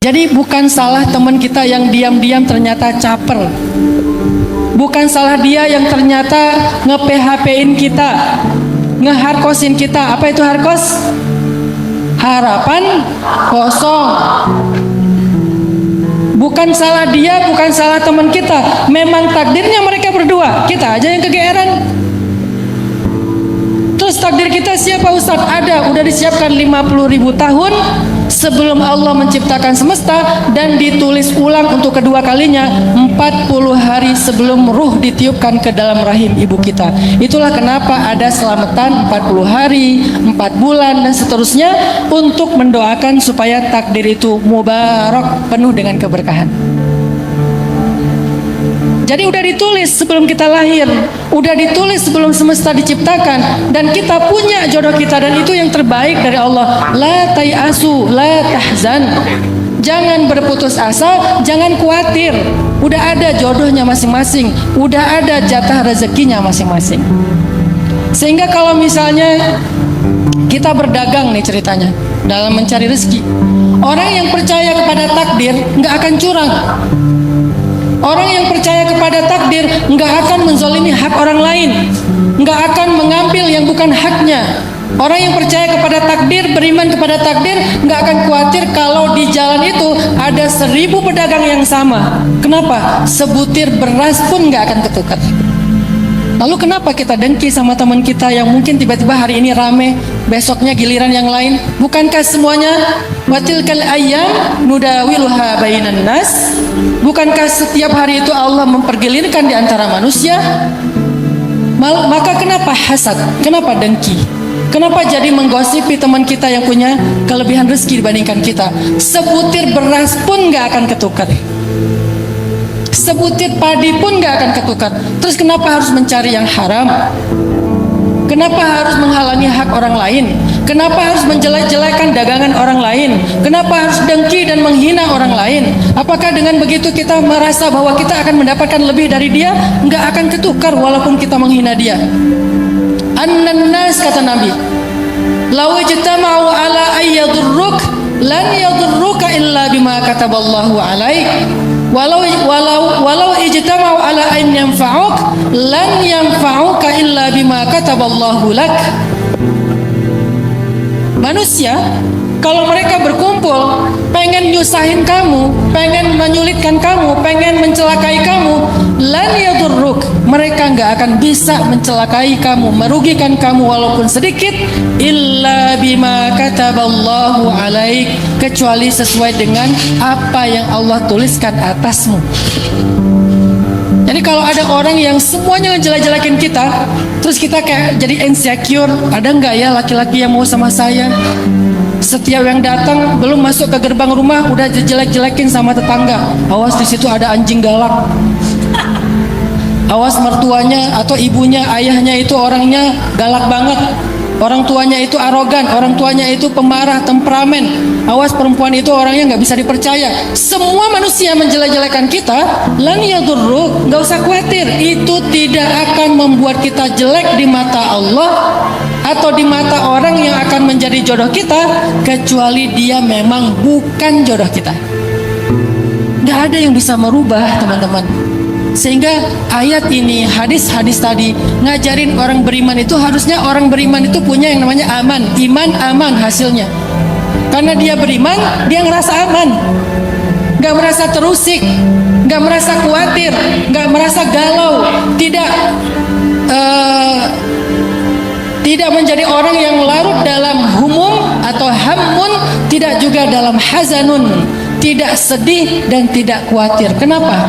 Jadi bukan salah teman kita yang diam-diam ternyata caper. Bukan salah dia yang ternyata nge-PHP-in kita, nge-harkosin kita. Apa itu harkos? Harapan kosong. Bukan salah dia, bukan salah teman kita. Memang takdirnya mereka berdua. Kita aja yang kegeeran. Terus takdir kita siapa Ustaz? Ada, udah disiapkan 50.000 tahun sebelum Allah menciptakan semesta, dan ditulis ulang untuk kedua kalinya 40 hari sebelum ruh ditiupkan ke dalam rahim ibu kita. Itulah kenapa ada selamatan 40 hari, 4 bulan dan seterusnya, untuk mendoakan supaya takdir itu mubarak, penuh dengan keberkahan. Jadi udah ditulis sebelum kita lahir, udah ditulis sebelum semesta diciptakan, dan kita punya jodoh kita, dan itu yang terbaik dari Allah. La tayasu, la tahzan. Jangan berputus asa, jangan khawatir. Udah ada jodohnya masing-masing, udah ada jatah rezekinya masing-masing. Sehingga kalau misalnya kita berdagang nih ceritanya dalam mencari rezeki, orang yang percaya kepada takdir nggak akan curang. Orang yang percaya kepada takdir nggak akan menzalimi hak orang lain, nggak akan mengambil yang bukan haknya. Orang yang percaya kepada takdir, beriman kepada takdir, nggak akan khawatir kalau di jalan itu ada 1000 pedagang yang sama. Kenapa? Sebutir beras pun nggak akan ketukar. Lalu kenapa kita dengki sama teman kita yang mungkin tiba-tiba hari ini rame, besoknya giliran yang lain? Bukankah semuanya watilkal ayyam nudawiluha bainan nas? Bukankah setiap hari itu Allah mempergilirkan di antara manusia? Maka kenapa hasad? Kenapa dengki? Kenapa jadi menggosipi teman kita yang punya kelebihan rezeki dibandingkan kita? Sebutir beras pun gak akan ketukar. Sebutir padi pun gak akan ketukar. Terus kenapa harus mencari yang haram? Kenapa harus menghalangi hak orang lain? Kenapa harus menjelek-jelekan dagangan orang lain? Kenapa harus dengki dan menghina orang lain? Apakah dengan begitu kita merasa bahwa kita akan mendapatkan lebih dari dia? Enggak akan ketukar walaupun kita menghina dia. An-nas, kata Nabi, law ijtama'u ala ayyadurruk lan yadurruka illa bima kataballahu alaik. Walau ijtama'u ala an yanfa'uk lan yanfa'uka illa bima kataballahu lak. Manusia kalau mereka berkumpul pengen nyusahin kamu, pengen menyulitkan kamu, pengen mencelakai kamu, lan yadurruk, mereka nggak akan bisa mencelakai kamu, merugikan kamu walaupun sedikit, illa bima kataballahu alaik, kecuali sesuai dengan apa yang Allah tuliskan atasmu. Jadi kalau ada orang yang semuanya ngejelek-jelekin kita, terus kita kayak jadi insecure, ada nggak ya laki-laki yang mau sama saya? Setiap yang datang belum masuk ke gerbang rumah udah jelek-jelekin sama tetangga. Awas di situ ada anjing galak. Awas mertuanya atau ibunya, ayahnya itu orangnya galak banget. Orang tuanya itu arogan, orang tuanya itu pemarah, temperamen. Awas perempuan itu orangnya nggak bisa dipercaya. Semua manusia menjelek-jelekan kita, lan yadurruk, nggak usah khawatir. Itu tidak akan membuat kita jelek di mata Allah atau di mata orang yang akan menjadi jodoh kita, kecuali dia memang bukan jodoh kita. Nggak ada yang bisa merubah, teman-teman. Sehingga ayat ini, hadis-hadis tadi ngajarin orang beriman itu, harusnya orang beriman itu punya yang namanya aman. Iman aman hasilnya. Karena dia beriman, dia ngerasa aman, gak merasa terusik, gak merasa khawatir, gak merasa galau, tidak menjadi orang yang larut dalam humum atau hammun, tidak juga dalam hazanun, tidak sedih dan tidak khawatir. Kenapa?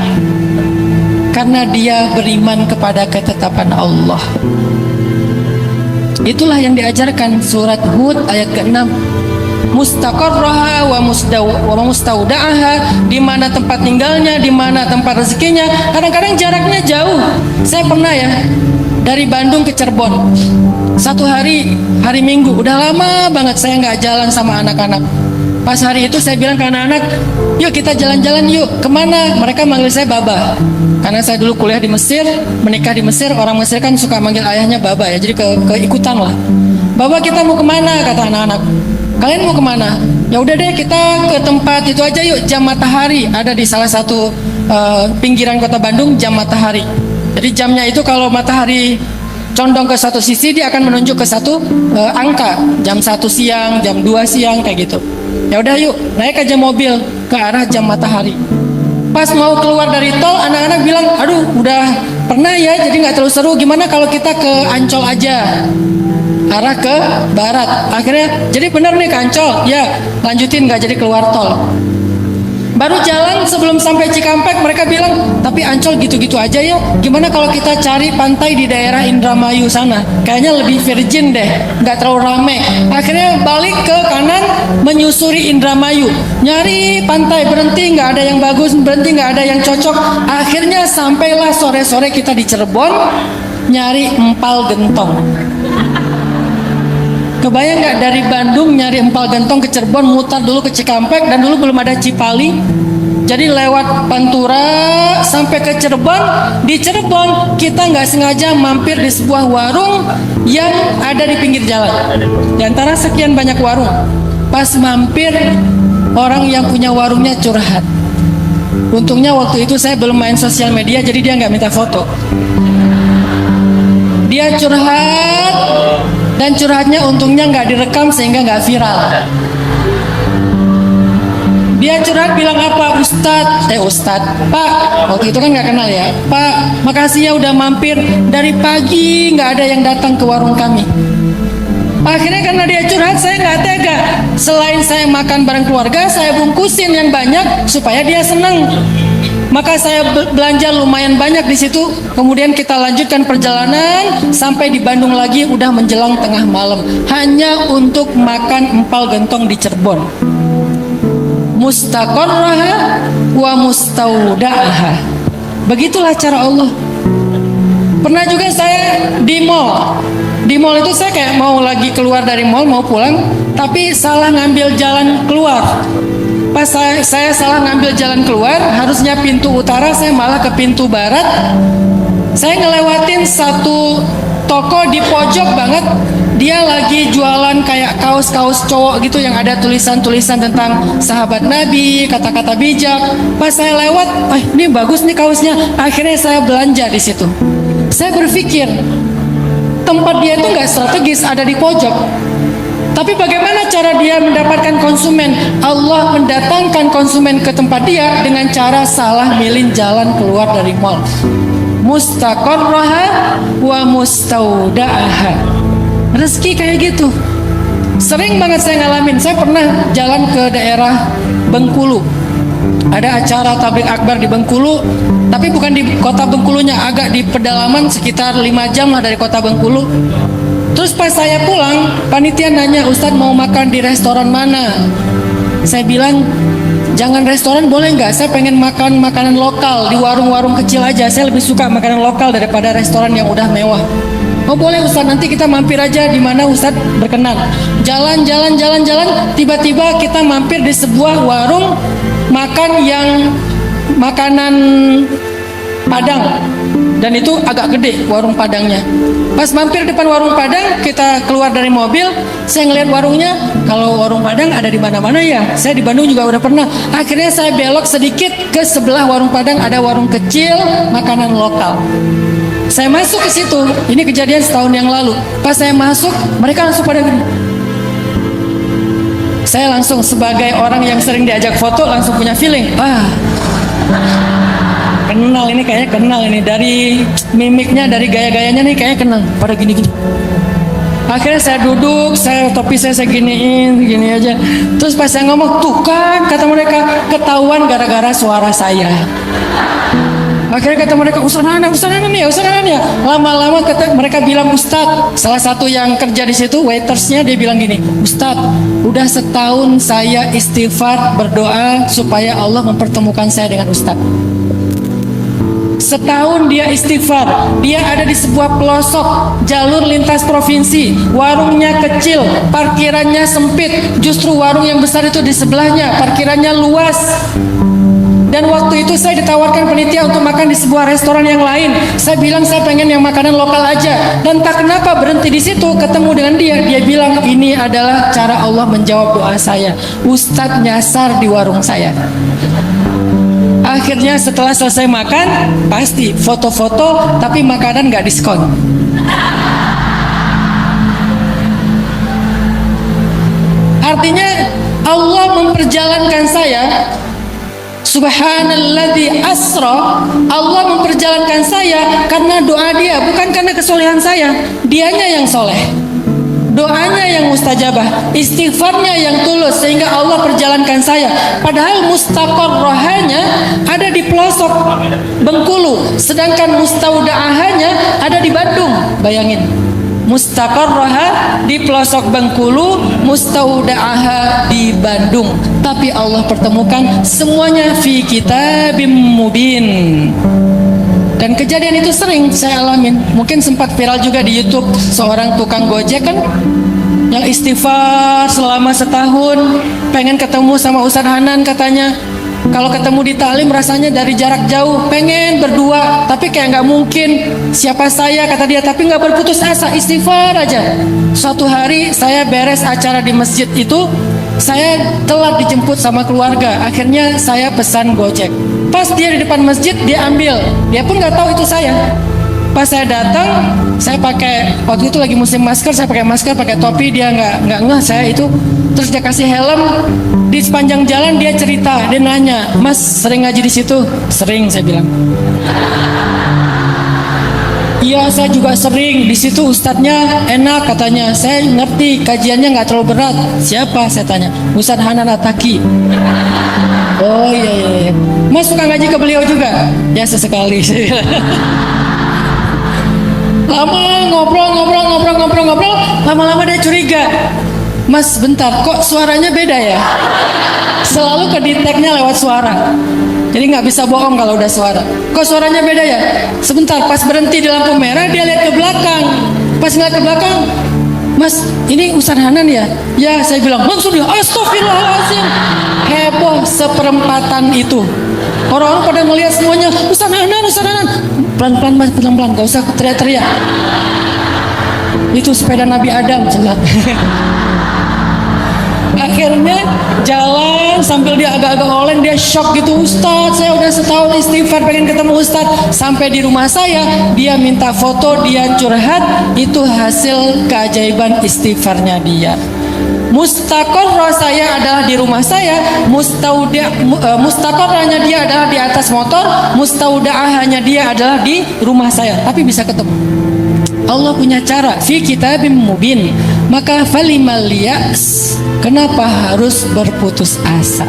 Karena dia beriman kepada ketetapan Allah. Itulah yang diajarkan surat Hud ayat ke-6. Mustaqarraha wa mustauda'aha, di mana tempat tinggalnya, di mana tempat rezekinya. Kadang-kadang jaraknya jauh. Saya pernah ya dari Bandung ke Cirebon. Satu hari Minggu, udah lama banget saya nggak jalan sama anak-anak. Pas hari itu saya bilang ke anak-anak, yuk kita jalan-jalan yuk. Kemana? Mereka manggil saya Baba. Karena saya dulu kuliah di Mesir, menikah di Mesir. Orang Mesir kan suka manggil ayahnya Baba ya, jadi keikutan lah. Baba, kita mau kemana? Kata anak-anak. Kalian mau kemana? Ya udah deh kita ke tempat itu aja yuk, Jam Matahari. Ada di salah satu pinggiran kota Bandung, Jam Matahari. Jadi jamnya itu kalau matahari condong ke satu sisi, dia akan menunjuk ke satu angka. Jam 1 siang, jam 2 siang, kayak gitu. Ya udah yuk, naik aja mobil ke arah Jam Matahari. Pas mau keluar dari tol, anak-anak bilang, aduh udah pernah ya, jadi nggak terlalu seru. Gimana kalau kita ke Ancol aja, arah ke barat. Akhirnya jadi benar nih ke Ancol, ya lanjutin, nggak jadi keluar tol. Baru jalan sebelum sampai Cikampek, mereka bilang, tapi Ancol gitu-gitu aja ya, gimana kalau kita cari pantai di daerah Indramayu sana, kayaknya lebih virgin deh, nggak terlalu rame. Akhirnya balik ke kanan, menyusuri Indramayu, nyari pantai, berhenti nggak ada yang bagus, berhenti nggak ada yang cocok. Akhirnya sampailah sore-sore kita di Cirebon, nyari empal gentong. Kebayang nggak dari Bandung nyari empal gentong ke Cirebon, mutar dulu ke Cikampek, dan dulu belum ada Cipali. Jadi lewat Pantura sampai ke Cirebon. Di Cirebon kita nggak sengaja mampir di sebuah warung yang ada di pinggir jalan. Di antara sekian banyak warung, pas mampir, orang yang punya warungnya curhat. Untungnya waktu itu saya belum main sosial media, jadi dia nggak minta foto. Dia curhat, dan curhatnya untungnya nggak direkam sehingga nggak viral. Dia curhat bilang apa? Ustadz, Pak, waktu itu kan nggak kenal ya, Pak, makasih ya udah mampir, dari pagi nggak ada yang datang ke warung kami. Akhirnya karena dia curhat, saya nggak tega. Selain saya makan bareng keluarga, saya bungkusin yang banyak supaya dia senang. Maka saya belanja lumayan banyak di situ. Kemudian kita lanjutkan perjalanan sampai di Bandung lagi, udah menjelang tengah malam, hanya untuk makan empal gentong di Cirebon. Mustaqarraha wa mustaudaha. Begitulah cara Allah. Pernah juga saya di mall. Di mall itu saya kayak mau lagi keluar dari mall, mau pulang, tapi salah ngambil jalan keluar. Pas saya salah ngambil jalan keluar, harusnya pintu utara, saya malah ke pintu barat. Saya ngelewatin satu toko di pojok banget. Dia lagi jualan kayak kaos-kaos cowok gitu yang ada tulisan-tulisan tentang sahabat Nabi, kata-kata bijak. Pas saya lewat, ini bagus nih kaosnya. Akhirnya saya belanja di situ. Saya berpikir, tempat dia itu nggak strategis, ada di pojok. Tapi bagaimana cara dia mendapatkan konsumen? Allah mendatangkan konsumen ke tempat dia dengan cara salah milih jalan keluar dari mall. Mustaqarraha wa mustaudaha. Rezeki kayak gitu. Sering banget saya ngalamin. Saya pernah jalan ke daerah Bengkulu. Ada acara tablik akbar di Bengkulu, tapi bukan di kota Bengkulunya, agak di pedalaman sekitar 5 jam lah dari kota Bengkulu. Terus pas saya pulang, panitia nanya, Ustadz mau makan di restoran mana? Saya bilang, jangan restoran boleh nggak? Saya pengen makan makanan lokal di warung-warung kecil aja. Saya lebih suka makanan lokal daripada restoran yang udah mewah. Oh boleh Ustadz, nanti kita mampir aja di mana Ustadz berkenan. Jalan, tiba-tiba kita mampir di sebuah warung makan yang makanan Padang. Dan itu agak gede warung Padangnya. Pas mampir depan warung Padang, kita keluar dari mobil, saya ngeliat warungnya. Kalau warung Padang ada di mana-mana ya. Saya di Bandung juga udah pernah. Akhirnya saya belok sedikit ke sebelah warung Padang, ada warung kecil makanan lokal. Saya masuk ke situ. Ini kejadian setahun yang lalu. Pas saya masuk, mereka langsung pada gini. Saya langsung sebagai orang yang sering diajak foto langsung punya feeling. Kenal ini, kayaknya kenal ini, dari mimiknya, dari gaya-gayanya nih kayaknya kenal. Pada gini-gini. Akhirnya saya duduk, topi saya giniin, gini aja. Terus pas saya ngomong, tuh kan, kata mereka, ketahuan gara-gara suara saya. Akhirnya kata mereka, Ustadz nih. Lama-lama mereka bilang, Ustadz, salah satu yang kerja di situ, waitersnya, dia bilang gini, Ustadz, udah setahun saya istighfar, berdoa supaya Allah mempertemukan saya dengan Ustadz. Setahun dia istighfar. Dia ada di sebuah pelosok jalur lintas provinsi. Warungnya kecil, parkirannya sempit. Justru warung yang besar itu di sebelahnya, parkirannya luas. Dan waktu itu saya ditawarkan panitia untuk makan di sebuah restoran yang lain. Saya bilang saya pengen yang makanan lokal aja. Dan tak kenapa berhenti di situ, ketemu dengan dia. Dia bilang ini adalah cara Allah menjawab doa saya. Ustadz nyasar di warung saya. Akhirnya setelah selesai makan, pasti foto-foto, tapi makanan nggak diskon. Artinya Allah memperjalankan saya. Subhanalladzi asra, Allah memperjalankan saya karena doa dia, bukan karena kesolehan saya. Dianya yang soleh, doanya yang mustajabah, istighfarnya yang tulus, sehingga Allah perjalankan saya. Padahal mustaqarrahanya ada di pelosok Bengkulu, sedangkan mustaudaahanya ada di Bandung. Bayangin, mustaqarraha di pelosok Bengkulu, mustaudaah di Bandung. Tapi Allah pertemukan semuanya fi kitabim mubin. Dan kejadian itu sering saya alamin. Mungkin sempat viral juga di YouTube, seorang tukang Gojek kan yang istighfar selama setahun, pengen ketemu sama Ustadz Hanan katanya. Kalau ketemu di taklim rasanya dari jarak jauh, pengen berdua, tapi kayak nggak mungkin. Siapa saya, kata dia, tapi nggak berputus asa, istighfar aja. Suatu hari saya beres acara di masjid itu, saya telat dijemput sama keluarga. Akhirnya saya pesan Gojek. Pas dia di depan masjid, dia ambil. Dia pun nggak tahu itu saya. Pas saya datang, saya pakai, waktu itu lagi musim masker, saya pakai masker, pakai topi, dia nggak ngeh saya itu. Terus dia kasih helm. Di sepanjang jalan dia cerita, dia nanya, Mas sering ngaji di situ? Sering, saya bilang. Iya, saya juga sering di situ. Ustadznya enak katanya. Saya ngerti kajiannya nggak terlalu berat. Siapa? Saya tanya. Ustadz Hanan Ataki. Oh iya. Mas suka ngaji ke beliau juga? Ya sesekali. Lama ngobrol. Lama-lama dia curiga. Mas bentar, kok suaranya beda ya? Selalu kedeteknya lewat suara. Jadi nggak bisa bohong kalau udah suara. Kok suaranya beda ya? Sebentar, pas berhenti di lampu merah dia lihat ke belakang. Pas ngeliat ke belakang, Mas, ini Ustadz Hanan ya? Ya, saya bilang, maksudnya astagfirullahaladzim. Heboh seperempatan itu. Orang-orang pada melihat semuanya, Ustadz Hanan. Pelan-pelan mas, pelan-pelan, gak usah teriak-teriak. Itu sepeda Nabi Adam, jelas. Akhirnya jalan sambil dia agak-agak oleng, dia shock gitu. Ustadz, saya udah setahun istighfar pengen ketemu Ustadz. Sampai di rumah saya, dia minta foto, dia curhat. Itu hasil keajaiban istighfarnya dia. Mustaqarrah saya adalah di rumah saya, mustaqarrahnya dia adalah di atas motor, mustaudaahnya dia adalah di rumah saya. Tapi bisa ketemu. Allah punya cara, fi kitabim mubin. Maka falimal yas, kenapa harus berputus asa?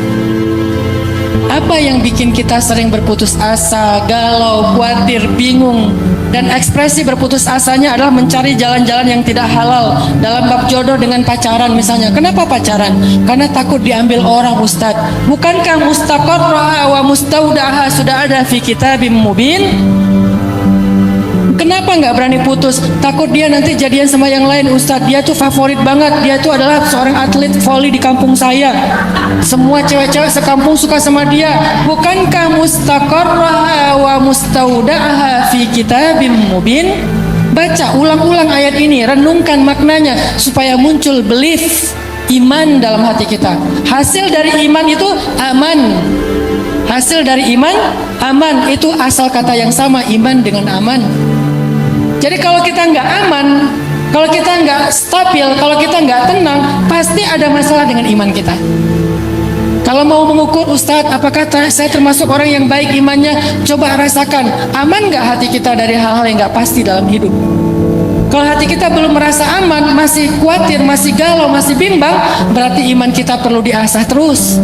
Apa yang bikin kita sering berputus asa, galau, khawatir, bingung? Dan ekspresi berputus asanya adalah mencari jalan-jalan yang tidak halal. Dalam bab jodoh dengan pacaran misalnya. Kenapa pacaran? Karena takut diambil orang, Ustadz. Bukankah mustaqarrah wa mustaudaha sudah ada fi kitabim mubin? Kenapa nggak berani putus? Takut dia nanti jadian sama yang lain, Ustadz. Dia tuh favorit banget. Dia tuh adalah seorang atlet voli di kampung saya. Semua cewek-cewek sekampung suka sama dia. Bukankah mustaqarraha wa mustaudaha fi kitabim mubin? Baca ulang-ulang ayat ini, renungkan maknanya supaya muncul belief, iman dalam hati kita. Hasil dari iman itu aman. Hasil dari iman aman, itu asal kata yang sama, iman dengan aman. Jadi kalau kita nggak aman, kalau kita nggak stabil, kalau kita nggak tenang, pasti ada masalah dengan iman kita. Kalau mau mengukur, Ustadz, apakah saya termasuk orang yang baik imannya? Coba rasakan, aman nggak hati kita dari hal-hal yang nggak pasti dalam hidup? Kalau hati kita belum merasa aman, masih khawatir, masih galau, masih bimbang, berarti iman kita perlu diasah terus.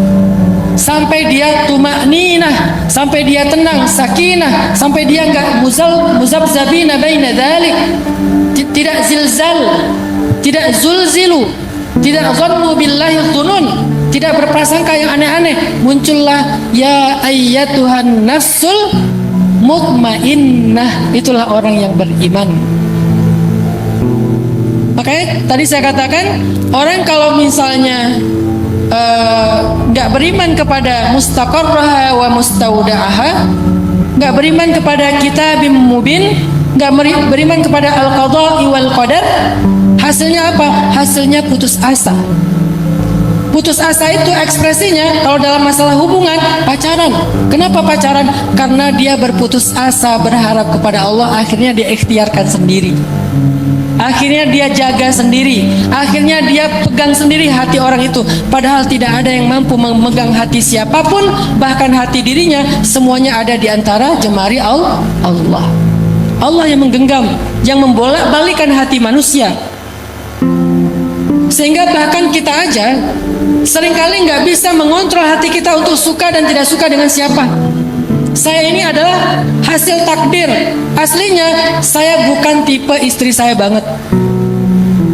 Sampai dia tumakninah, sampai dia tenang, sakinah, sampai dia enggak muzabzabina baina dzalik, tidak zilzal, tidak zulzilu, tidak zannu billahi dzunun, tidak berprasangka yang aneh-aneh. Muncullah ya ayyatuhan nafsul mutmainnah, itulah orang yang beriman. Makanya tadi saya katakan, orang kalau misalnya nggak beriman kepada mustaqarraha wa mustaudaaha, nggak beriman kepada kitabim mubin, nggak beriman kepada al-qadha wal qadar, hasilnya apa? Hasilnya putus asa. Putus asa itu ekspresinya kalau dalam masalah hubungan, pacaran. Kenapa pacaran? Karena dia berputus asa berharap kepada Allah, akhirnya dia ikhtiarkan sendiri. Akhirnya dia jaga sendiri. Akhirnya dia pegang sendiri hati orang itu. Padahal tidak ada yang mampu memegang hati siapapun, bahkan hati dirinya. Semuanya ada di antara jemari Allah. Allah yang menggenggam, yang membolak-balikan hati manusia. Sehingga bahkan kita aja seringkali nggak bisa mengontrol hati kita untuk suka dan tidak suka dengan siapa. Saya ini adalah hasil takdir. Aslinya saya bukan tipe istri saya banget.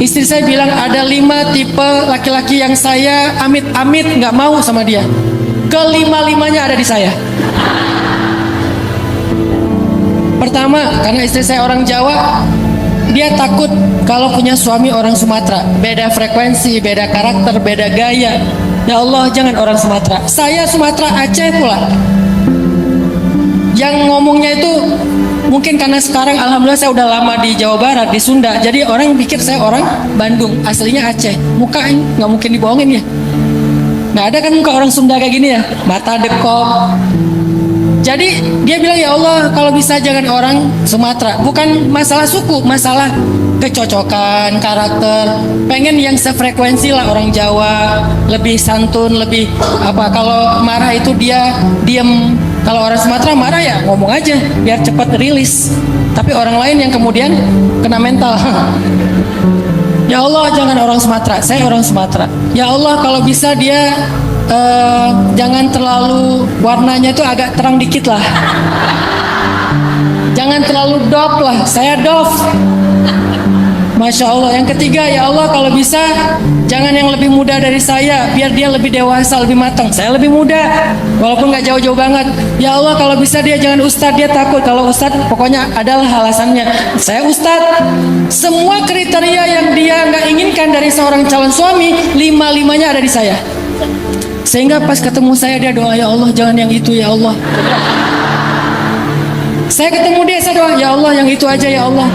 Istri saya bilang ada 5 tipe laki-laki yang saya amit-amit nggak mau sama dia. Kelima-limanya ada di saya. Pertama, karena istri saya orang Jawa, dia takut kalau punya suami orang Sumatera. Beda frekuensi, beda karakter, beda gaya. Ya Allah, jangan orang Sumatera. Saya Sumatera Aceh pula. Yang ngomongnya itu mungkin karena sekarang alhamdulillah saya udah lama di Jawa Barat, di Sunda. Jadi orang pikir saya orang Bandung, aslinya Aceh. Muka nggak mungkin dibohongin ya. Nggak ada kan muka orang Sunda kayak gini ya, mata dekok. Jadi dia bilang, ya Allah kalau bisa jangan orang Sumatera. Bukan masalah suku, masalah kecocokan, karakter. Pengen yang sefrekuensi lah orang Jawa, lebih santun, lebih apa. Kalau marah itu dia diem. Kalau orang Sumatera marah ya ngomong aja biar cepat rilis. Tapi orang lain yang kemudian kena mental. Ya Allah jangan orang Sumatera, saya orang Sumatera. Ya Allah kalau bisa dia jangan terlalu warnanya itu agak terang dikit lah. Jangan terlalu dof lah, saya dof. Masya Allah. Yang ketiga, ya Allah kalau bisa jangan yang lebih muda dari saya, biar dia lebih dewasa, lebih matang. Saya lebih muda, walaupun nggak jauh-jauh banget. Ya Allah kalau bisa dia jangan ustadz, dia takut. Kalau ustadz pokoknya adalah alasannya. Saya ustadz. Semua kriteria yang dia nggak inginkan dari seorang calon suami, 5-5-nya ada di saya. Sehingga pas ketemu saya dia doa, ya Allah jangan yang itu ya Allah. Saya ketemu dia, saya doa, ya Allah yang itu aja ya Allah.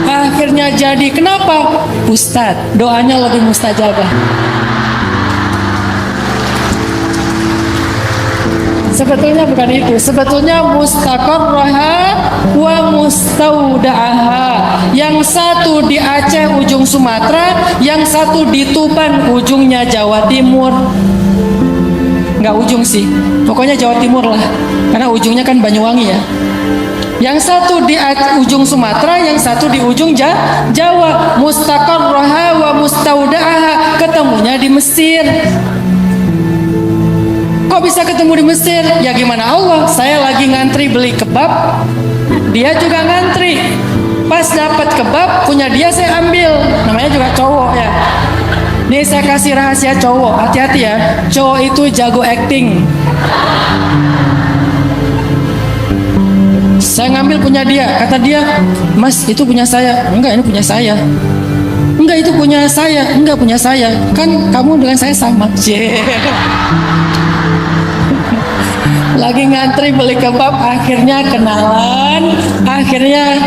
Akhirnya jadi. Kenapa? Ustadz, doanya lebih mustajabah. Sebetulnya bukan itu. Sebetulnya mustaqarraha wa mustaudaaha. Yang satu di Aceh ujung Sumatera, yang satu di Tuban ujungnya Jawa Timur. Nggak ujung sih, pokoknya Jawa Timur lah. Karena ujungnya kan Banyuwangi ya. Yang satu di ujung Sumatera, yang satu di ujung Jawa. Mustaqarraha wa mustaudaaha. Ketemunya di Mesir. Kok bisa ketemu di Mesir? Ya gimana Allah? Saya lagi ngantri beli kebab, dia juga ngantri. Pas dapat kebab punya dia saya ambil. Namanya juga cowok ya. Nih saya kasih rahasia cowok, hati-hati ya. Cowok itu jago acting. Saya ngambil punya dia, kata dia, Mas itu punya saya. Enggak, ini punya saya. Enggak, itu punya saya. Enggak, punya saya. Kan kamu dengan saya sama. Lagi ngantri beli kebab, akhirnya kenalan, akhirnya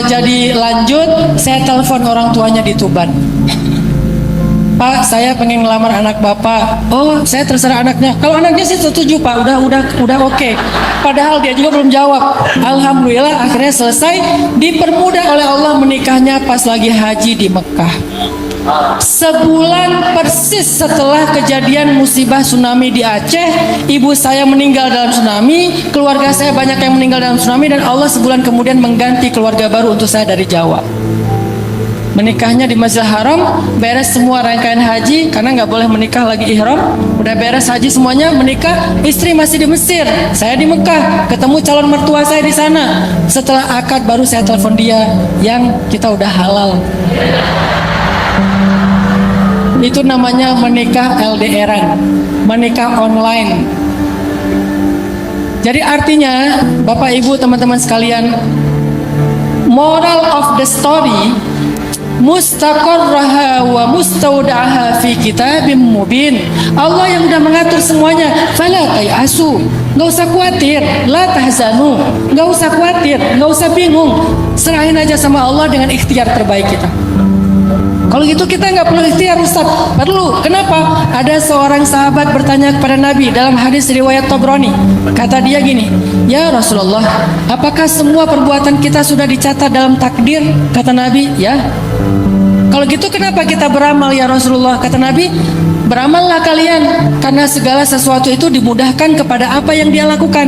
jadi lanjut. Saya telepon orang tuanya di Tuban. Pak, saya pengen ngelamar anak bapak. Oh, saya terserah anaknya. Kalau anaknya sih setuju Pak, udah oke. Padahal dia juga belum jawab. Alhamdulillah akhirnya selesai. Dipermudah oleh Allah menikahnya pas lagi haji di Mekah. Sebulan persis setelah kejadian musibah tsunami di Aceh, ibu saya meninggal dalam tsunami, keluarga saya banyak yang meninggal dalam tsunami, dan Allah sebulan kemudian mengganti keluarga baru untuk saya dari Jawa. Menikahnya di Masjidil Haram, beres semua rangkaian haji karena nggak boleh menikah lagi ihram. Udah beres haji semuanya, menikah, istri masih di Mesir, saya di Mekah, ketemu calon mertua saya di sana. Setelah akad baru saya telepon dia, yang kita udah halal. Itu namanya menikah LDR-an, menikah online. Jadi artinya, Bapak Ibu teman-teman sekalian, moral of the story, mustaqarraha wa mustaudaha fi kitabim mubin. Allah yang udah mengatur semuanya. Fala tayasu, nggak usah khawatir. La tahzanu, nggak usah khawatir, nggak usah bingung. Serahin aja sama Allah dengan ikhtiar terbaik kita. Kalau gitu kita nggak perlu ikhtiar, Ustaz. Perlu. Kenapa? Ada seorang sahabat bertanya kepada Nabi dalam hadis riwayat Tabrani. Kata dia gini, ya Rasulullah, apakah semua perbuatan kita sudah dicatat dalam takdir? Kata Nabi, ya. Kalau gitu kenapa kita beramal ya Rasulullah? Kata Nabi, beramallah kalian karena segala sesuatu itu dimudahkan kepada apa yang dia lakukan.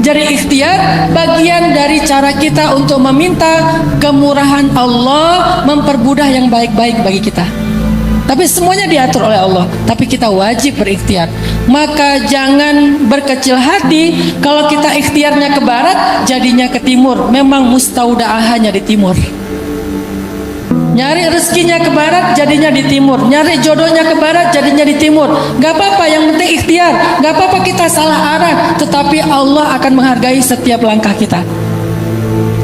Jadi ikhtiar bagian dari cara kita untuk meminta kemurahan Allah, mempermudah yang baik-baik bagi kita. Tapi semuanya diatur oleh Allah, tapi kita wajib berikhtiar. Maka jangan berkecil hati kalau kita ikhtiarnya ke barat, jadinya ke timur. Memang mustaudaahnya di timur. Nyari rezekinya ke barat, jadinya di timur. Nyari jodohnya ke barat, jadinya di timur. Gak apa-apa, yang penting ikhtiar. Gak apa-apa kita salah arah, tetapi Allah akan menghargai setiap langkah kita.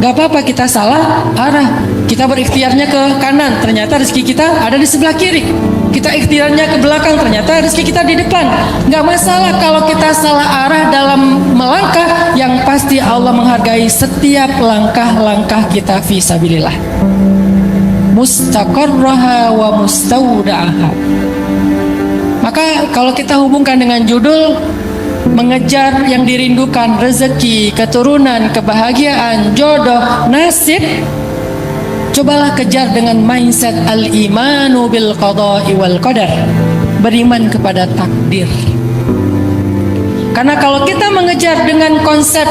Gak apa-apa kita salah arah, kita berikhtiarnya ke kanan, ternyata rezeki kita ada di sebelah kiri. Kita ikhtiarnya ke belakang, ternyata rezeki kita di depan. Gak masalah kalau kita salah arah dalam melangkah. Yang pasti Allah menghargai setiap langkah-langkah kita fi sabilillah. Mustaqarraha wa mustaudaha. Maka kalau kita hubungkan dengan judul mengejar yang dirindukan, rezeki, keturunan, kebahagiaan, jodoh, nasib, cobalah kejar dengan mindset al-imanu bil qada'i wal qadar, beriman kepada takdir. Karena kalau kita mengejar dengan konsep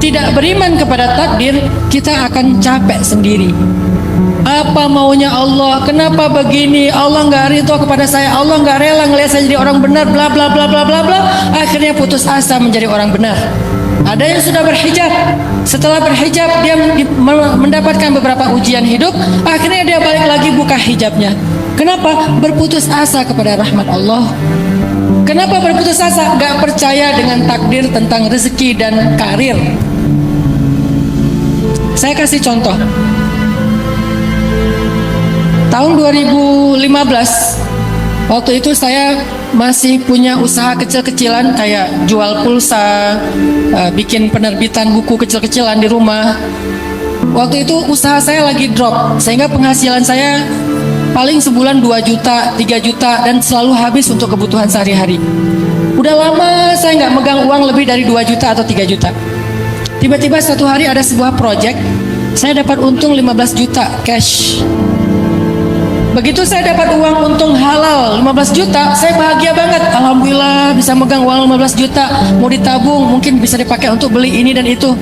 tidak beriman kepada takdir, kita akan capek sendiri. Apa maunya Allah? Kenapa begini? Allah nggak ridho kepada saya. Allah nggak rela ngelihat saya jadi orang benar. Bla bla bla bla bla bla. Akhirnya putus asa menjadi orang benar. Ada yang sudah berhijab. Setelah berhijab dia mendapatkan beberapa ujian hidup. Akhirnya dia balik lagi buka hijabnya. Kenapa? Berputus asa kepada rahmat Allah. Kenapa berputus asa? Gak percaya dengan takdir tentang rezeki dan karir. Saya kasih contoh. Tahun 2015, waktu itu saya masih punya usaha kecil-kecilan kayak jual pulsa, bikin penerbitan buku kecil-kecilan di rumah. Waktu itu usaha saya lagi drop, sehingga penghasilan saya paling sebulan 2 juta, 3 juta, dan selalu habis untuk kebutuhan sehari-hari. Udah lama saya nggak megang uang lebih dari 2 juta atau 3 juta. Tiba-tiba satu hari ada sebuah project, saya dapat untung 15 juta cash. Begitu saya dapat uang untung halal 15 juta, saya bahagia banget. Alhamdulillah bisa megang uang 15 juta, mau ditabung, mungkin bisa dipakai untuk beli ini dan itu.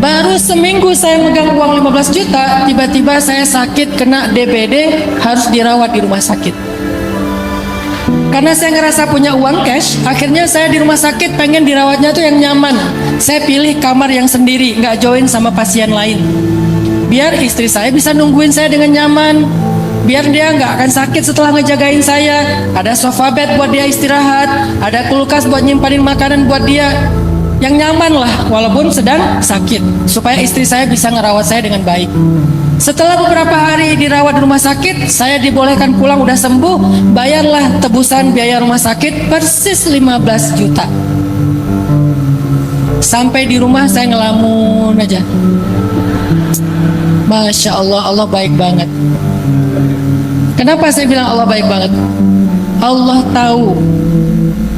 Baru seminggu saya megang uang 15 juta, tiba-tiba saya sakit, kena DBD, harus dirawat di rumah sakit. Karena saya ngerasa punya uang cash, akhirnya saya di rumah sakit pengen dirawatnya tuh yang nyaman. Saya pilih kamar yang sendiri, nggak join sama pasien lain. Biar istri saya bisa nungguin saya dengan nyaman, biar dia nggak akan sakit setelah ngejagain saya. Ada sofa bed buat dia istirahat, ada kulkas buat nyimpanin makanan buat dia, yang nyaman lah walaupun sedang sakit, supaya istri saya bisa ngerawat saya dengan baik. Setelah beberapa hari dirawat di rumah sakit, saya dibolehkan pulang, udah sembuh. Bayarlah tebusan biaya rumah sakit persis 15 juta. Sampai di rumah saya ngelamun aja. Masya Allah, Allah baik banget. Kenapa saya bilang Allah baik banget? Allah tahu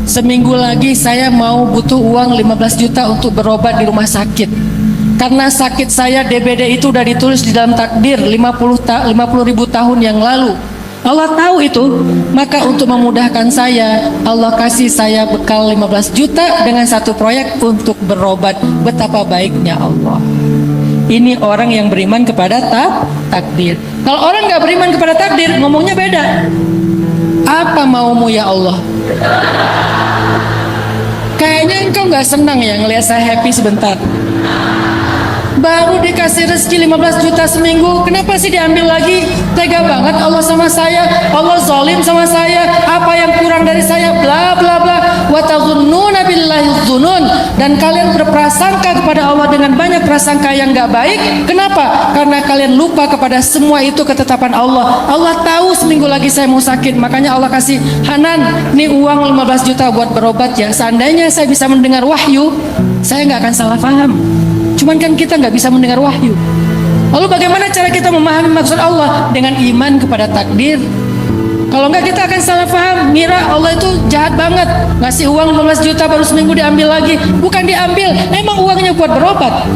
seminggu lagi saya mau butuh uang 15 juta untuk berobat di rumah sakit. Karena sakit saya DBD itu udah ditulis di dalam takdir 50 ribu tahun yang lalu. Allah tahu itu, maka untuk memudahkan saya, Allah kasih saya bekal 15 juta dengan satu proyek untuk berobat. Betapa baiknya Allah. Ini orang yang beriman kepada takdir. Kalau orang gak beriman kepada takdir, ngomongnya beda. Apa maumu ya Allah? Kayaknya engkau gak senang ya ngelihat saya happy sebentar. Baru dikasih rezeki 15 juta seminggu, kenapa sih diambil lagi? Tega banget Allah sama saya. Allah zalim sama saya. Apa yang kurang dari saya? Bla bla bla. wa tazunnuna billahi dzunun, dan kalian berprasangka kepada Allah dengan banyak prasangka yang enggak baik. Kenapa? Karena kalian lupa kepada semua itu ketetapan Allah. Allah tahu seminggu lagi saya mau sakit, makanya Allah kasih, Hanan, nih uang 15 juta buat berobat ya. Seandainya saya bisa mendengar wahyu, saya nggak akan salah paham. Cuman kan kita nggak bisa mendengar wahyu. Lalu bagaimana cara kita memahami maksud Allah? Dengan iman kepada takdir. Kalau enggak kita akan salah paham, ngira Allah itu jahat banget, ngasih uang 15 juta baru seminggu diambil lagi. Bukan diambil, emang uangnya buat berobat.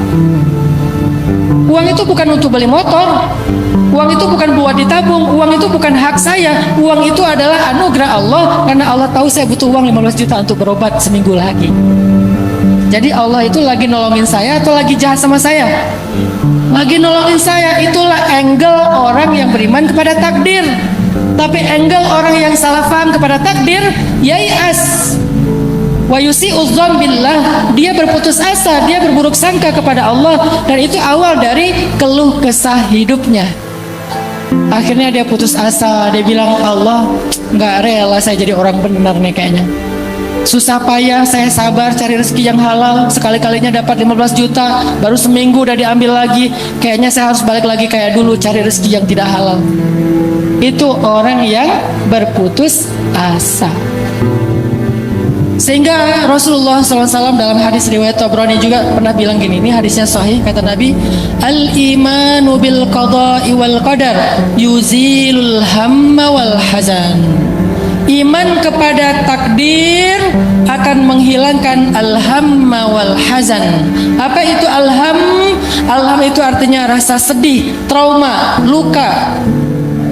Uang itu bukan untuk beli motor, uang itu bukan buat ditabung, uang itu bukan hak saya. Uang itu adalah anugerah Allah, karena Allah tahu saya butuh uang 15 juta untuk berobat seminggu lagi. Jadi Allah itu lagi nolongin saya atau lagi jahat sama saya? Lagi nolongin saya. Itulah angle orang yang beriman kepada takdir. Tapi angle orang yang salah paham kepada takdir, yai'as wa yusi'udzan billah, dia berputus asa, dia berburuk sangka kepada Allah, dan itu awal dari keluh kesah hidupnya. Akhirnya dia putus asa, dia bilang, Allah nggak rela saya jadi orang benar nih kayaknya. Susah payah saya sabar cari rezeki yang halal, sekali-kalinya dapat 15 juta, baru seminggu udah diambil lagi. Kayaknya saya harus balik lagi kayak dulu cari rezeki yang tidak halal. Itu orang yang berputus asa. Sehingga Rasulullah SAW dalam hadis riwayat Tabrani juga pernah bilang gini, ini hadisnya sahih, kata Nabi, al-imanu bil qada'i wal qadar yuzilul hamma wal hazan. Iman kepada takdir akan menghilangkan al-hamma wal hazan. Apa itu al-ham? Al-ham itu artinya rasa sedih, trauma, luka,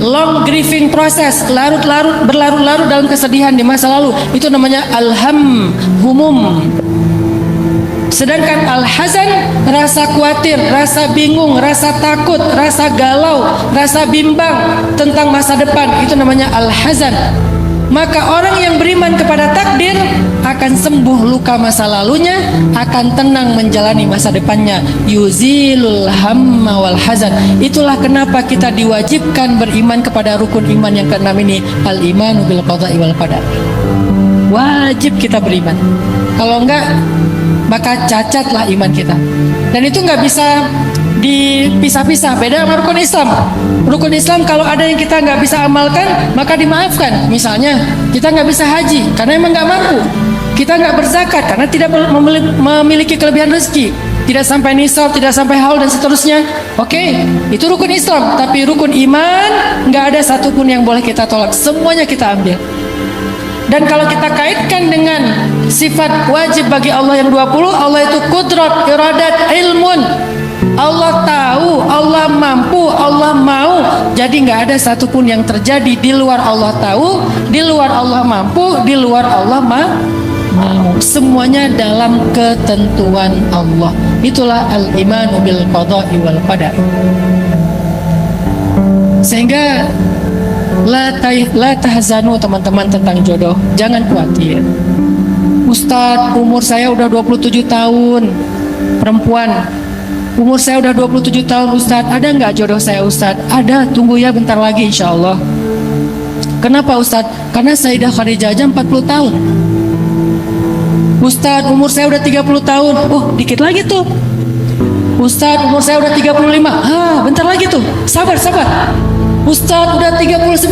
long grieving process, berlarut-larut dalam kesedihan di masa lalu. Itu namanya al-ham, humum. Sedangkan al-hazan, rasa khawatir, rasa bingung, rasa takut, rasa galau, rasa bimbang tentang masa depan. Itu namanya al-hazan. Maka orang yang beriman kepada takdir akan sembuh luka masa lalunya, akan tenang menjalani masa depannya. Yuzilul hamma wal hazan. Itulah kenapa kita diwajibkan beriman kepada rukun iman yang keenam ini, al-imanu bil qada'i wal qadar. Wajib kita beriman. Kalau enggak, maka cacatlah iman kita. Dan itu enggak bisa dipisah-pisah. Beda sama rukun Islam. Rukun Islam kalau ada yang kita nggak bisa amalkan, maka dimaafkan. Misalnya kita nggak bisa haji karena emang nggak mampu. Kita nggak berzakat karena tidak memiliki kelebihan rezeki. Tidak sampai nisab, tidak sampai haul dan seterusnya. Oke, itu rukun Islam. Tapi rukun iman nggak ada satupun yang boleh kita tolak. Semuanya kita ambil. Dan kalau kita kaitkan dengan sifat wajib bagi Allah yang 20, Allah itu kudrat, iradat, ilmun. Allah tahu, Allah mampu, Allah mau. Jadi nggak ada satupun yang terjadi di luar Allah tahu, di luar Allah mampu, di luar Allah mau. Semuanya dalam ketentuan Allah. Itulah al-imanu bil qada'i wal qadar. Sehingga la tahzanu teman-teman tentang jodoh. Jangan khawatir. Ustadz, umur saya udah 27 tahun, perempuan. Umur saya udah 27 tahun Ustadz, ada nggak jodoh saya Ustadz? Ada, tunggu ya bentar lagi insya Allah. Kenapa Ustadz? Karena Sayyidah Khadijah aja 40 tahun. Ustadz, umur saya udah 30 tahun. Oh, dikit lagi tuh. Ustadz, umur saya udah 35. Bentar lagi tuh. Sabar. Ustadz udah 39.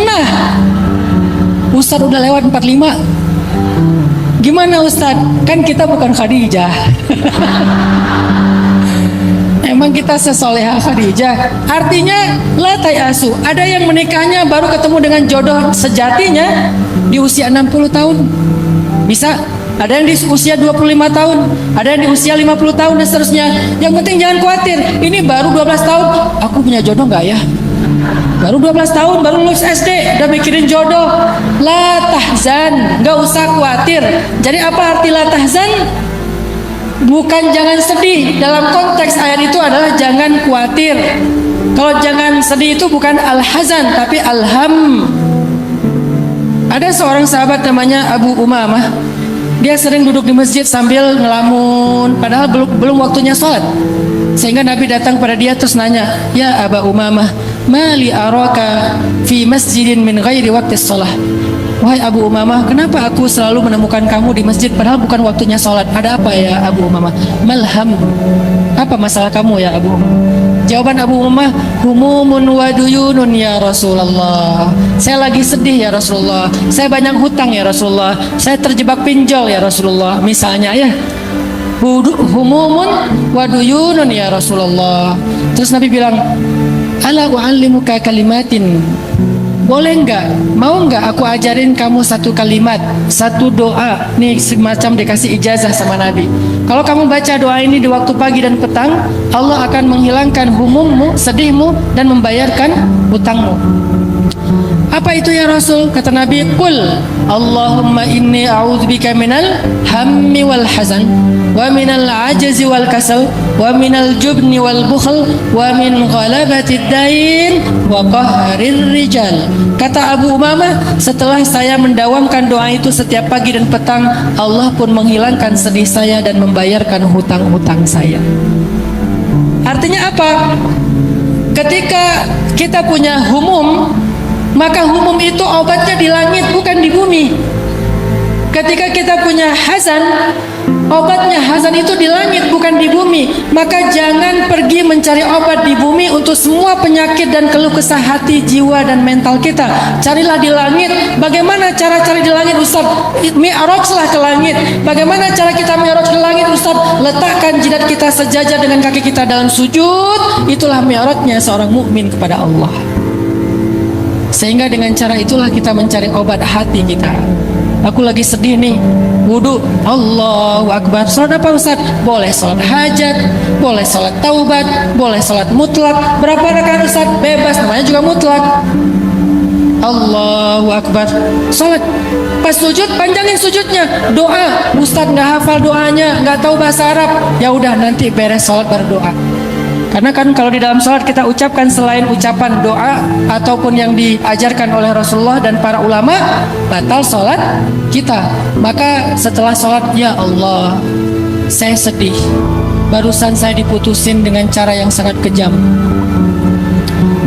Nah, Ustadz udah lewat 45. Gimana Ustadz? Kan kita bukan Khadijah. Emang kita sesoleha Khadijah? Artinya la tayasu. Ada yang menikahnya baru ketemu dengan jodoh sejatinya di usia 60 tahun. Bisa. Ada yang di usia 25 tahun, ada yang di usia 50 tahun dan seterusnya. Yang penting jangan khawatir. Ini baru 12 tahun. Aku punya jodoh nggak ya? Baru 12 tahun, baru lulus SD, udah mikirin jodoh. La tahzan, nggak usah khawatir. Jadi apa arti la tahzan? Bukan jangan sedih. Dalam konteks ayat itu adalah jangan khawatir. Kalau jangan sedih itu bukan al-hazan, tapi al-ham. Ada seorang sahabat namanya Abu Umamah. Dia sering duduk di masjid sambil ngelamun, padahal belum waktunya sholat. Sehingga Nabi datang pada dia terus nanya, ya Abu Umamah, mali araka fi masjidin min ghairi waqti sholah. Wahai Abu Umamah, kenapa aku selalu menemukan kamu di masjid padahal bukan waktunya sholat? Ada apa ya Abu Umamah? Malham. Apa masalah kamu ya Abu Umamah? Jawaban Abu Umamah, humumun wa duyunun ya Rasulullah. Saya lagi sedih ya Rasulullah. Saya banyak hutang ya Rasulullah. Saya terjebak pinjol ya Rasulullah. Misalnya ya, humumun wa duyunun ya Rasulullah. Terus Nabi bilang, ala u'allimuka kalimatin. Boleh enggak? Mau enggak aku ajarin kamu satu kalimat, satu doa. Nih semacam dikasih ijazah sama Nabi. Kalau kamu baca doa ini di waktu pagi dan petang, Allah akan menghilangkan humummu, sedihmu, dan membayarkan hutangmu. Apa itu ya Rasul? Kata Nabi, Qul Allahumma inni a'udzubika minal hammi wal hazan, wa minal ajzi wal kasal, wa minal jubni wal bukhl, wa min ghalabatid dain wa qahrir rijal. Kata Abu Umamah, setelah saya mendawamkan doa itu setiap pagi dan petang, Allah pun menghilangkan sedih saya dan membayarkan hutang-hutang saya. Artinya apa? Ketika kita punya humum, maka humum itu obatnya di langit, bukan di bumi. Ketika kita punya hazan, obatnya hazan itu di langit, bukan di bumi. Maka jangan pergi mencari obat di bumi untuk semua penyakit dan keluh kesah hati, jiwa dan mental kita. Carilah di langit. Bagaimana cara cari di langit, Ustaz? Mi'rajlah ke langit. Bagaimana cara kita mi'raj ke langit, Ustaz? Letakkan jidat kita sejajar dengan kaki kita dalam sujud. Itulah mi'rajnya seorang mukmin kepada Allah. Sehingga dengan cara itulah kita mencari obat hati kita. Aku lagi sedih nih, wudu, Allahu Akbar. Salat apa Ustaz? Boleh salat hajat, boleh salat taubat, boleh salat mutlak. Berapa rakaat Ustaz? Bebas, namanya juga mutlak. Allahu Akbar. Salat. Pas sujud, panjangin sujudnya. Doa, Ustaz nggak hafal doanya, nggak tahu bahasa Arab. Ya udah, nanti beres salat baru doa. Karena kan kalau di dalam sholat kita ucapkan selain ucapan doa ataupun yang diajarkan oleh Rasulullah dan para ulama, batal sholat kita. Maka setelah sholat, ya Allah, saya sedih. Barusan saya diputusin dengan cara yang sangat kejam.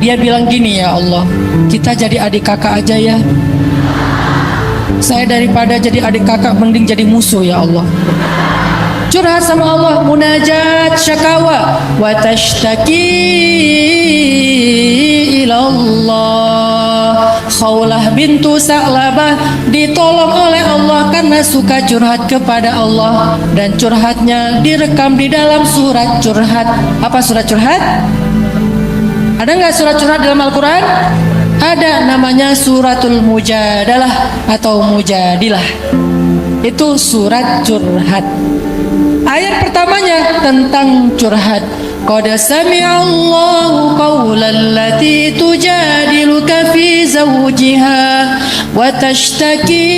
Dia bilang gini, ya Allah, kita jadi adik kakak aja ya. Saya daripada jadi adik kakak mending jadi musuh ya Allah. Curhat sama Allah, munajat, syakawa, wa tashtaki ilallah. Khawlah bintu Sa'labah ditolong oleh Allah karena suka curhat kepada Allah, dan curhatnya direkam di dalam surat curhat. Apa surat curhat? Ada nggak surat curhat dalam Al-Quran? Ada, namanya suratul mujadalah atau mujadilah. Itu surat curhat. Ayat pertamanya tentang curhat. Qad sami'allahu qawlan lati tujadiluka fi zawjiha wa tashtaki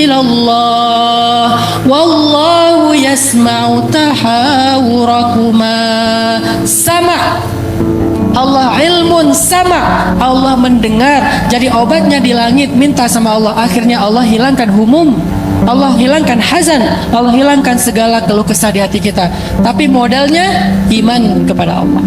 ila Allah wallahu yasma'u tahawurakuma. Sama Allah, ilmun sama, Allah mendengar. Jadi obatnya di langit, minta sama Allah. Akhirnya Allah hilangkan humum, Allah hilangkan hazan, Allah hilangkan segala keluh kesah di hati kita. Tapi modalnya iman kepada Allah.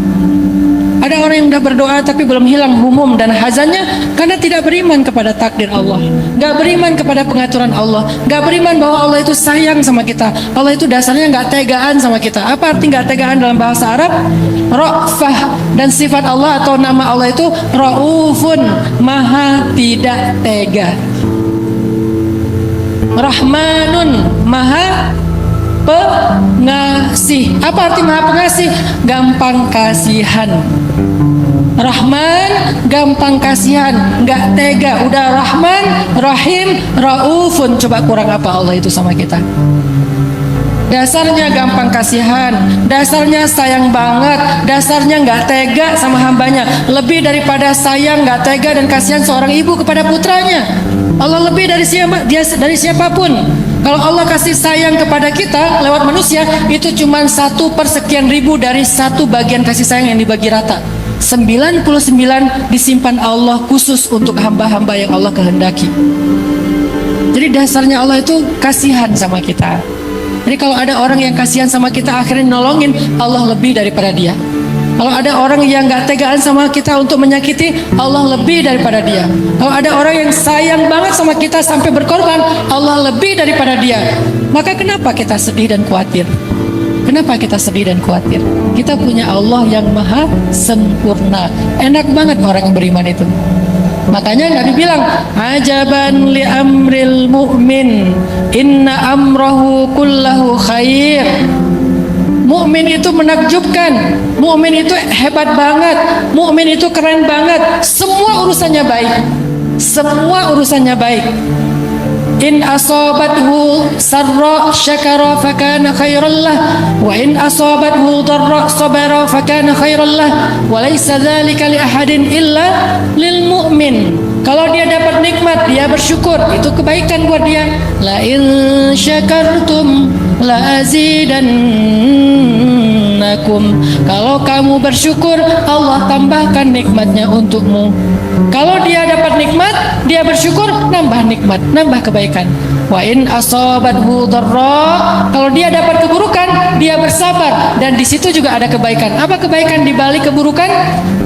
Ada orang yang udah berdoa tapi belum hilang humum dan hazannya karena tidak beriman kepada takdir Allah, gak beriman kepada pengaturan Allah, gak beriman bahwa Allah itu sayang sama kita. Allah itu dasarnya gak tegaan sama kita. Apa arti gak tegaan dalam bahasa Arab? Ra'fah. Dan sifat Allah atau nama Allah itu Ra'ufun, maha tidak tega. Rahmanun, maha pengasih. Apa arti maha pengasih? Gampang kasihan. Rahman, gampang kasihan, nggak tega. Udah Rahman, Rahim, Raufun. Coba kurang apa Allah itu sama kita? Dasarnya gampang kasihan, dasarnya sayang banget, dasarnya nggak tega sama hambanya. Lebih daripada sayang, nggak tega dan kasihan seorang ibu kepada putranya. Allah lebih dari dari siapapun. Kalau Allah kasih sayang kepada kita lewat manusia, itu cuma 1/sekian ribu dari satu bagian kasih sayang yang dibagi rata. 99 disimpan Allah khusus untuk hamba-hamba yang Allah kehendaki. Jadi dasarnya Allah itu kasihan sama kita. Jadi kalau ada orang yang kasihan sama kita akhirnya nolongin, Allah lebih daripada dia. Kalau ada orang yang gak tegaan sama kita untuk menyakiti, Allah lebih daripada dia. Kalau ada orang yang sayang banget sama kita sampai berkorban, Allah lebih daripada dia. Maka kenapa kita sedih dan khawatir? Kenapa kita sedih dan khawatir? Kita punya Allah yang maha sempurna. Enak banget orang yang beriman itu. Makanya Nabi bilang, ajaban li amril mu'min, inna amrahu kullahu khair. Mukmin itu menakjubkan, mukmin itu hebat banget, mukmin itu keren banget. Semua urusannya baik, semua urusannya baik. In asabathu sarra syakara fakana khairan lah, wa in asabathu darra sabara fakana khairan lah, wa laysa dzalika li ahadin illa lil mu'min. Kalau dia dapat nikmat, dia bersyukur, itu kebaikan buat dia. La in syakartum la azidannakum. Kalau kamu bersyukur, Allah tambahkan nikmatnya untukmu. Kalau dia dapat nikmat, dia bersyukur, nambah nikmat, nambah kebaikan. Wa in asabathu dharra, kalau dia dapat keburukan, dia bersabar, dan di situ juga ada kebaikan. Apa kebaikan di balik keburukan?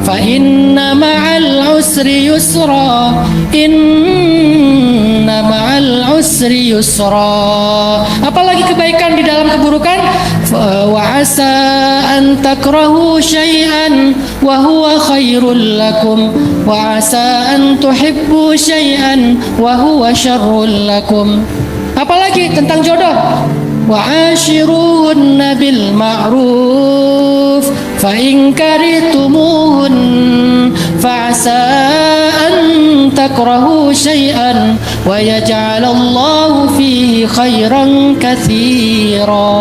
Fa inna ma'al usri yusra, inna ma'al usri yusra. Apalagi kebaikan di dalam keburukan? Wa asa an takrahu syai'an wa huwa khairul lakum, wa asa an tuhibbu syai'an wa huwa syarrul lakum. Apalagi tentang jodoh? Wa ashiruhunna bil ma'ruf fa in karihtumuhun fa asa an takrahu syai'an wa yaj'alallahu fihi khairan katsira.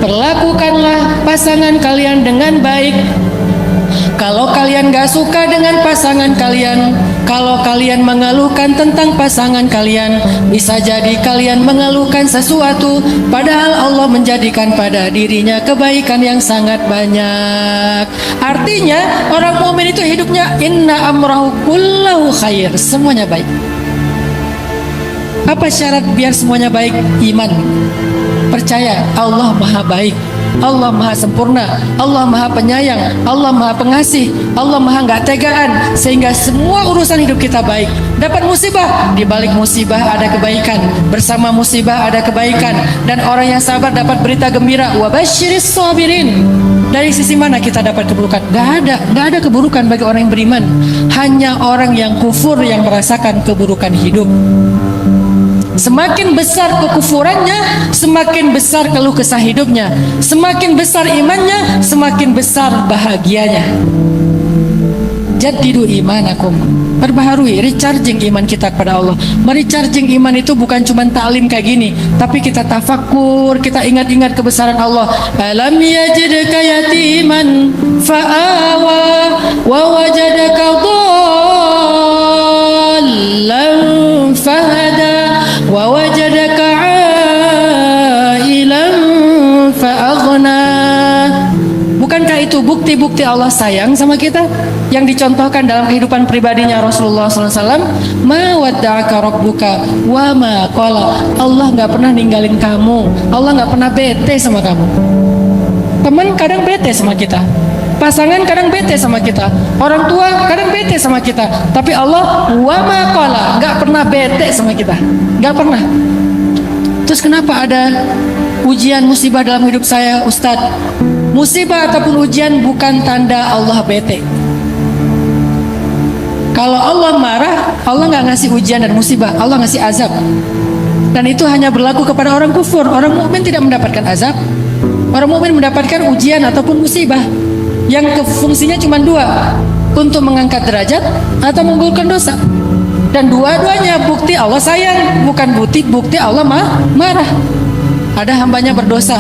Perlakukanlah pasangan kalian dengan baik. Kalau kalian gak suka dengan pasangan kalian, kalau kalian mengeluhkan tentang pasangan kalian, bisa jadi kalian mengeluhkan sesuatu, padahal Allah menjadikan pada dirinya kebaikan yang sangat banyak. Artinya orang mukmin itu hidupnya inna amrahu kullahu khair, semuanya baik. Apa syarat biar semuanya baik? Iman. Percaya Allah maha baik, Allah maha sempurna, Allah maha penyayang, Allah maha pengasih, Allah maha gak tegaan, sehingga semua urusan hidup kita baik. Dapat musibah, di balik musibah ada kebaikan, bersama musibah ada kebaikan, dan orang yang sabar dapat berita gembira. Wa basyiris sabirin. Dari sisi mana kita dapat keburukan? Gak ada keburukan bagi orang yang beriman. Hanya orang yang kufur yang merasakan keburukan hidup. Semakin besar kekufurannya, semakin besar keluh kesah hidupnya. Semakin besar imannya, semakin besar bahagianya. Jadidu imanakum. Perbaharui, recharging iman kita kepada Allah. Merecharging iman itu bukan cuma taklim kayak gini, tapi kita tafakur, kita ingat-ingat kebesaran Allah. Alam yajidka yatiman fa'awa wa wajadaka dhallan fahada wa wajadaka ailan fa'aghna. Bukankah itu bukti-bukti Allah sayang sama kita yang dicontohkan dalam kehidupan pribadinya Rasulullah SAW? Ma wadda'aka rabbuka wa ma qala. Allah gak pernah ninggalin kamu, Allah gak pernah bete sama kamu. Teman kadang bete sama kita, pasangan kadang bete sama kita, orang tua kadang bete sama kita, tapi Allah wa ma qala, gak pernah bete sama kita, gak pernah. Terus kenapa ada ujian musibah dalam hidup saya, Ustadz? Musibah ataupun ujian bukan tanda Allah bete. Kalau Allah marah, Allah gak ngasih ujian dan musibah, Allah ngasih azab. Dan itu hanya berlaku kepada orang kufur. Orang mukmin tidak mendapatkan azab. Orang mukmin mendapatkan ujian ataupun musibah yang fungsinya cuma dua, untuk mengangkat derajat atau menggugurkan dosa. Dan dua-duanya bukti Allah sayang, bukan bukti Allah marah. Ada hambanya berdosa,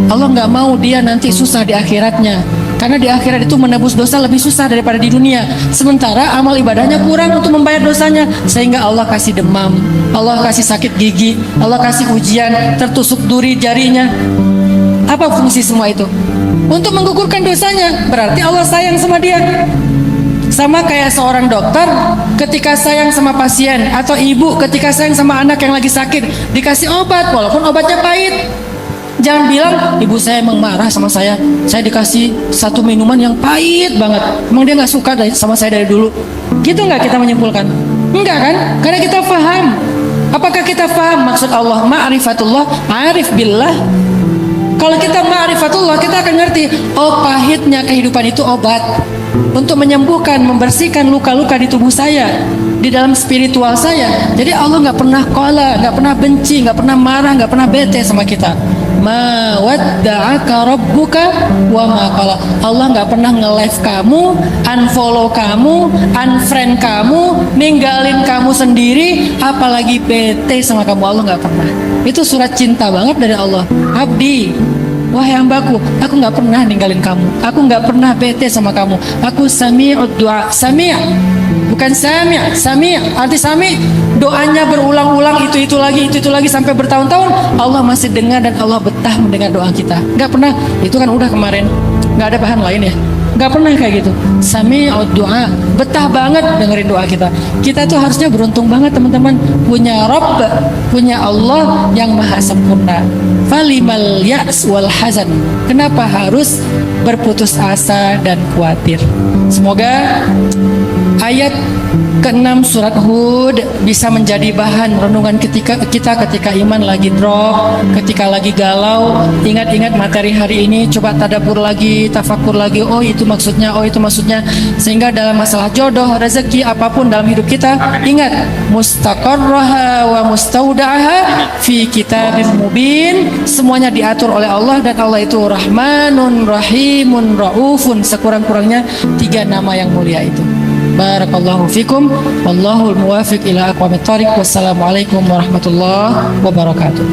Allah nggak mau dia nanti susah di akhiratnya, karena di akhirat itu menebus dosa lebih susah daripada di dunia. Sementara amal ibadahnya kurang untuk membayar dosanya, sehingga Allah kasih demam, Allah kasih sakit gigi, Allah kasih ujian, tertusuk duri jarinya. Apa fungsi semua itu? Untuk menggugurkan dosanya. Berarti Allah sayang sama dia. Sama kayak seorang dokter ketika sayang sama pasien, atau ibu ketika sayang sama anak yang lagi sakit, dikasih obat walaupun obatnya pahit. Jangan bilang ibu saya emang marah sama saya dikasih satu minuman yang pahit banget, emang dia nggak suka sama saya dari dulu. Gitu nggak kita menyimpulkan? Enggak kan? Karena kita paham. Apakah kita paham maksud Allah? Ma'rifatullah, arif billah. Kalau kita ma'rifatullah, kita akan ngerti, oh pahitnya kehidupan itu obat untuk menyembuhkan, membersihkan luka-luka di tubuh saya, di dalam spiritual saya. Jadi Allah nggak pernah qala, nggak pernah benci, nggak pernah marah, nggak pernah bete sama kita. Ma wadda'aka rabbuka wa ma qala. Allah nggak pernah nge-live kamu, unfollow kamu, unfriend kamu, ninggalin kamu sendiri, apalagi bete sama kamu. Allah nggak pernah. Itu surat cinta banget dari Allah. Abdi, wahai hambaku, aku nggak pernah ninggalin kamu, aku nggak pernah bete sama kamu. Aku sami'ud du'a. Sami', bukan sami'. Arti sami', doanya berulang-ulang, itu lagi sampai bertahun-tahun. Allah masih dengar dan Allah betah mendengar doa kita. Nggak pernah, itu kan udah kemarin, nggak ada bahan lain ya. Nggak pernah kayak gitu. Sami'ud du'a, betah banget dengerin doa kita. Kita tuh harusnya beruntung banget teman-teman, punya Rabb, punya Allah yang maha sempurna. Falimal ya's wal hazan. Kenapa harus berputus asa dan khawatir? Semoga ayat ke-6 surat Hud bisa menjadi bahan renungan kita ketika iman lagi drop, ketika lagi galau. Ingat-ingat materi hari ini, coba tadabbur lagi, tafakur lagi, oh itu maksudnya, sehingga dalam masalah jodoh, rezeki, apapun dalam hidup kita, ingat mustaqarraha wa mustaudaha fi kitabim mubin. Semuanya diatur oleh Allah, dan Allah itu Rahmanun Rahimun Raufun, sekurang-kurangnya 3 nama yang mulia itu. Barakallahu fikum, wallahul muwafiq ila aqwamit thoriq. Wassalamualaikum warahmatullahi wabarakatuh.